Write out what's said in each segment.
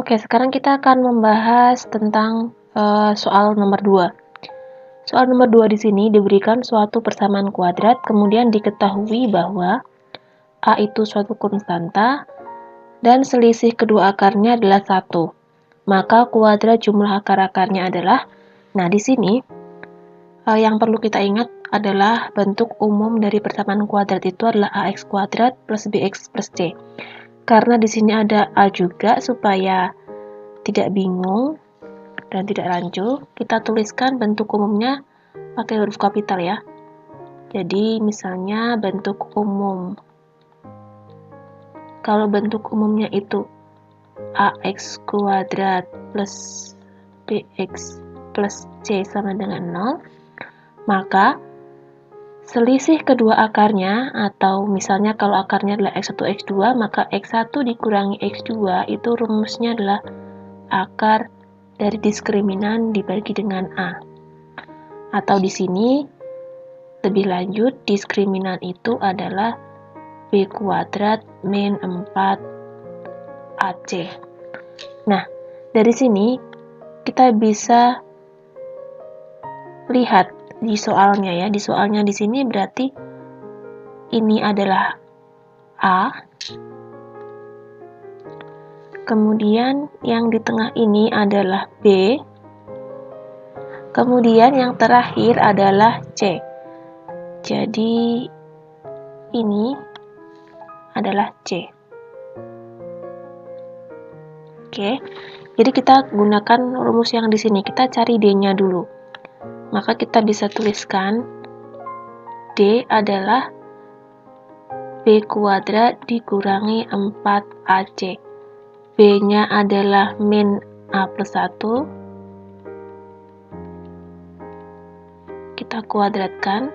Oke, sekarang kita akan membahas tentang soal nomor 2. Soal nomor 2 di sini diberikan suatu persamaan kuadrat, kemudian diketahui bahwa A itu suatu konstanta dan selisih kedua akarnya adalah 1. Maka kuadrat jumlah akar-akarnya adalah, nah di sini yang perlu kita ingat adalah bentuk umum dari persamaan kuadrat itu adalah ax kuadrat plus bx plus c. Karena di sini ada A juga, supaya tidak bingung dan tidak rancu, kita tuliskan bentuk umumnya pakai huruf kapital ya. Jadi misalnya bentuk umum, kalau bentuk umumnya itu ax kuadrat plus bx plus c sama dengan 0, maka selisih kedua akarnya, atau misalnya kalau akarnya adalah x1, x2, maka x1 dikurangi x2 itu rumusnya adalah akar dari diskriminan dibagi dengan A. Atau di sini lebih lanjut, diskriminan itu adalah b kuadrat min 4ac. Nah, dari sini kita bisa lihat di soalnya ya. Di soalnya di sini berarti ini adalah A. Kemudian yang di tengah ini adalah B. Kemudian yang terakhir adalah C. Jadi ini adalah C. Oke. Jadi kita gunakan rumus yang di sini. Kita cari D-nya dulu. Maka kita bisa tuliskan D adalah B kuadrat dikurangi 4AC. B-nya adalah min A plus 1. Kita kuadratkan.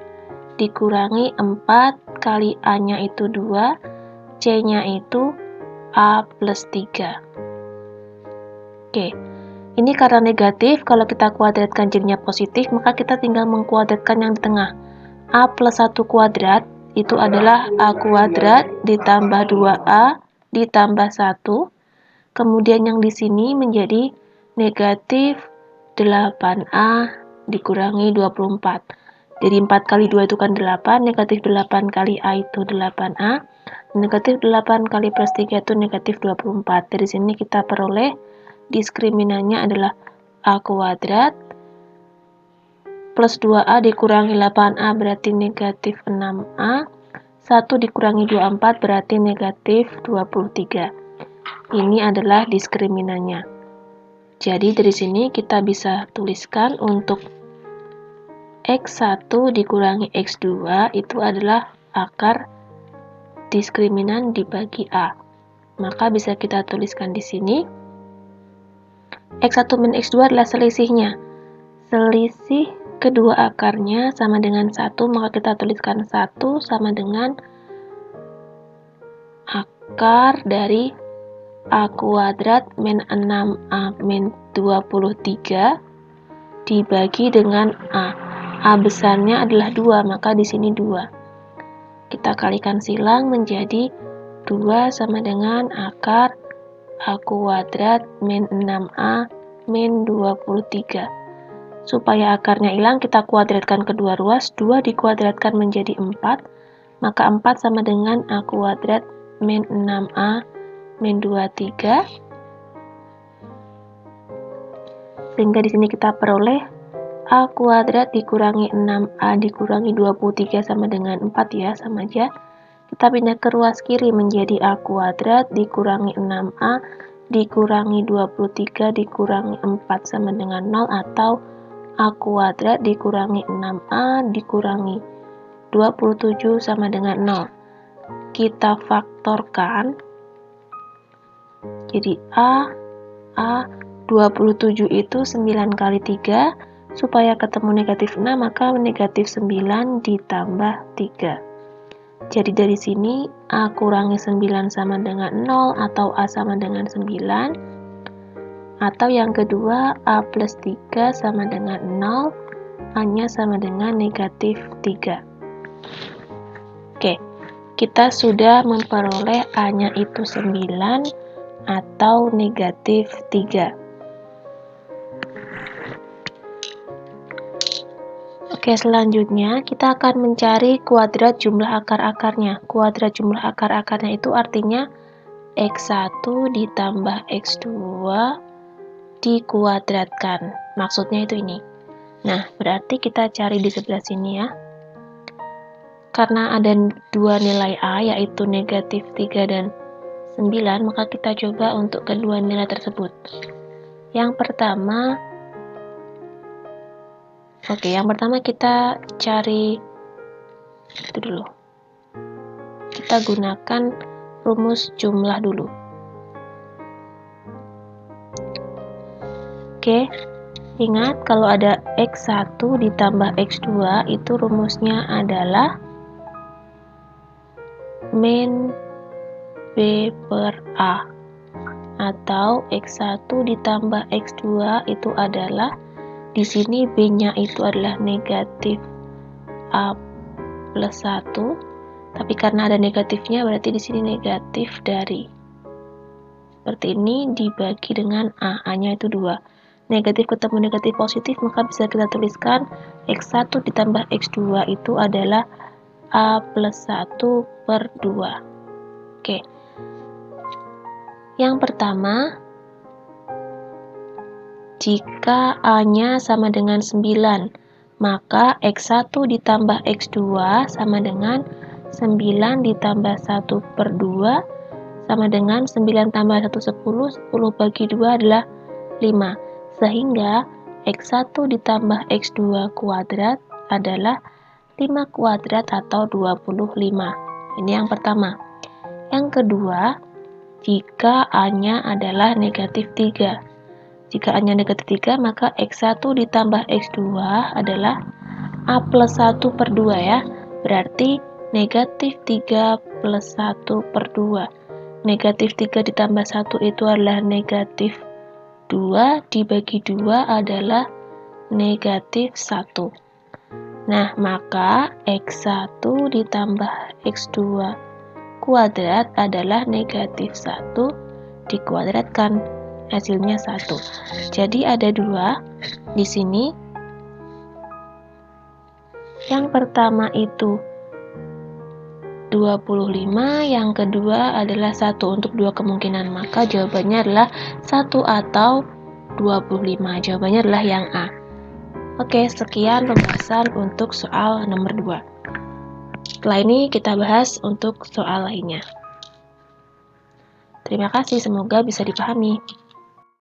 Dikurangi 4 kali A-nya itu 2. C-nya itu A plus 3. Oke. Ini karena negatif, kalau kita kuadratkan jadinya positif, maka kita tinggal mengkuadratkan yang di tengah. A plus 1 kuadrat itu adalah A kuadrat ditambah 2A ditambah 1. Kemudian yang di sini menjadi negatif 8A dikurangi 24. Jadi 4 kali 2 itu kan 8, negatif 8 kali A itu 8A. Negatif 8 kali plus 3 itu negatif 24. Dari sini kita peroleh diskriminannya adalah A kuadrat plus 2A dikurangi 8A berarti negatif 6A. 1 dikurangi 24 berarti negatif 23. Ini adalah diskriminannya. Jadi dari sini kita bisa tuliskan untuk X1 dikurangi X2 itu adalah akar diskriminan dibagi A. Maka bisa kita tuliskan di sini X1 min X2 adalah selisihnya. Selisih kedua akarnya sama dengan 1, maka kita tuliskan 1 sama dengan akar dari A kuadrat min 6A min 23 dibagi dengan A. A besarnya adalah 2, maka di sini 2. Kita kalikan silang menjadi 2 sama dengan akar A kuadrat min 6A min 23. Supaya akarnya hilang, kita kuadratkan kedua ruas. 2 dikuadratkan menjadi 4, maka 4 sama dengan A kuadrat min 6A min 23. Sehingga di sini kita peroleh A kuadrat dikurangi 6A dikurangi 23 sama dengan 4 ya, sama aja. Kita pindah ke ruas kiri menjadi A kuadrat dikurangi 6A dikurangi 23 dikurangi 4 sama dengan 0, atau A kuadrat dikurangi 6A dikurangi 27 sama dengan 0. Kita faktorkan. Jadi A 27 itu 9 kali 3, supaya ketemu negatif 6, maka negatif 9 ditambah 3. Jadi dari sini A kurangi 9 sama dengan 0, atau A sama dengan 9. Atau yang kedua, A plus 3 sama dengan 0, A-nya sama dengan negatif 3. Oke, kita sudah memperoleh A-nya itu 9, atau negatif 3. Oke, selanjutnya kita akan mencari kuadrat jumlah akar-akarnya. Kuadrat jumlah akar-akarnya itu artinya X1 ditambah X2 dikuadratkan. Maksudnya itu ini. Nah, berarti kita cari di sebelah sini ya. Karena ada dua nilai A, yaitu negatif 3 dan 9, maka kita coba untuk kedua nilai tersebut. Yang pertama kita cari itu dulu. Kita gunakan rumus jumlah dulu. Oke, ingat kalau ada X1 ditambah X2 itu rumusnya adalah min B per A, atau X1 ditambah X2 itu adalah, di sini B-nya itu adalah negatif A plus 1, tapi karena ada negatifnya berarti di sini negatif dari. Seperti ini dibagi dengan A, A-nya itu 2. Negatif ketemu negatif positif, maka bisa kita tuliskan X1 ditambah X2 itu adalah A plus 1 per 2. Oke. Yang pertama, jika A-nya sama dengan 9, maka X1 ditambah X2 sama dengan 9 ditambah 1 per 2 sama dengan 9 tambah 1, 10, 10 bagi 2 adalah 5. Sehingga X1 ditambah X2 kuadrat adalah 5 kuadrat atau 25. Ini yang pertama. Yang kedua, jika A-nya adalah negatif 3. Jika A-nya negatif 3, maka X1 ditambah X2 adalah A plus 1 per 2 ya. Berarti negatif 3 plus 1 per 2. Negatif 3 ditambah 1 itu adalah negatif 2, dibagi 2 adalah negatif 1. Nah, maka X1 ditambah X2 kuadrat adalah negatif 1 dikuadratkan, hasilnya 1. Jadi ada 2 di sini. Yang pertama itu 25, yang kedua adalah 1 untuk dua kemungkinan, maka jawabannya adalah 1 atau 25. Jawabannya adalah yang A. Oke, sekian pembahasan untuk soal nomor 2. Setelah ini kita bahas untuk soal lainnya. Terima kasih, semoga bisa dipahami.